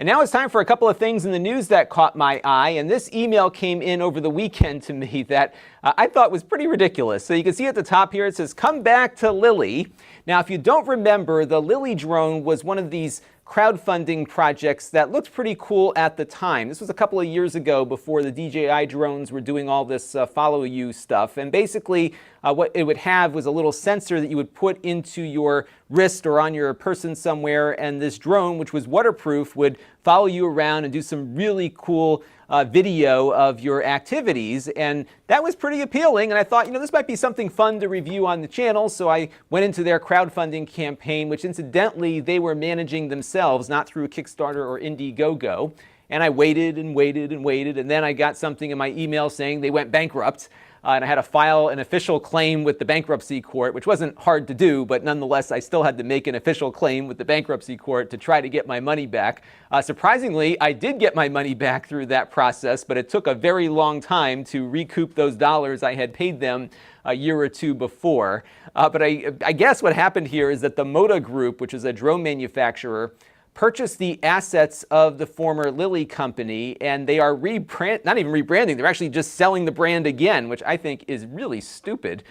And now it's time for a couple of things in the news that caught my eye. And this email came in over the weekend to me that I thought was pretty ridiculous. So you can see at the top here, it says, "Come back to Lily." Now, if you don't remember, the Lily drone was one of these crowdfunding projects that looked pretty cool at the time. This was a couple of years ago before the DJI drones were doing all this follow you stuff. And basically what it would have was a little sensor that you would put into your wrist or on your person somewhere, and this drone, which was waterproof, would follow you around and do some really cool video of your activities. And that was pretty appealing, and I thought, this might be something fun to review on the channel. So I went into their crowdfunding campaign, which incidentally they were managing themselves, not through Kickstarter or Indiegogo. And I waited and waited and waited, and then I got something in my email saying they went bankrupt. And I had to file an official claim with the bankruptcy court, which wasn't hard to do, but nonetheless, I still had to make an official claim with the bankruptcy court to try to get my money back. Surprisingly, I did get my money back through that process, but it took a very long time to recoup those dollars I had paid them a year or two before. But I guess what happened here is that the Moda Group, which is a drone manufacturer, purchased the assets of the former Lily company, and they are not even rebranding, they're actually just selling the brand again, which I think is really stupid.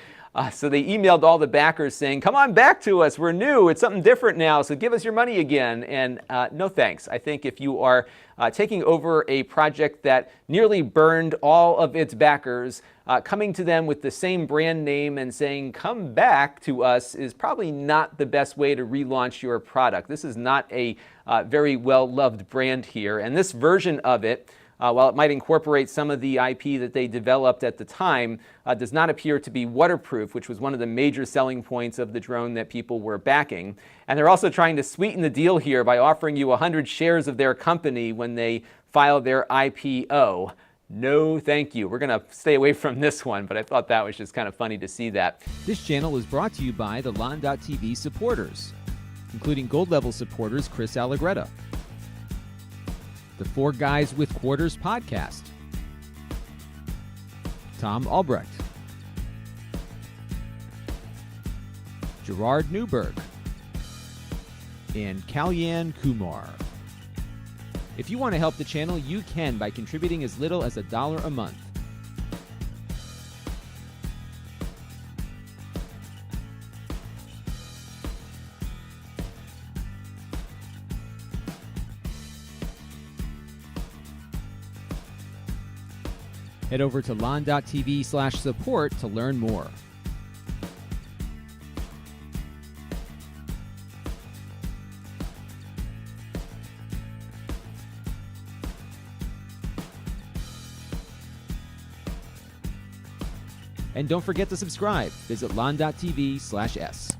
So they emailed all the backers saying, "Come on back to us, we're new, it's something different now, so give us your money again." And no thanks. I think if you are taking over a project that nearly burned all of its backers, coming to them with the same brand name and saying, "Come back to us," is probably not the best way to relaunch your product. This is not a very well-loved brand here. And this version of it, while it might incorporate some of the IP that they developed at the time, does not appear to be waterproof, which was one of the major selling points of the drone that people were backing. And they're also trying to sweeten the deal here by offering you 100 shares of their company when they file their IPO. No, thank you. We're going to stay away from this one, but I thought that was just kind of funny to see that. This channel is brought to you by the Lon.TV supporters, including gold level supporters Chris Allegretta, the Four Guys with Quarters podcast, Tom Albrecht, Gerard Newberg, and Kalyan Kumar. If you want to help the channel, you can by contributing as little as $1 a month. Head over to lon.tv/support to learn more. And don't forget to subscribe. Visit lon.tv/s.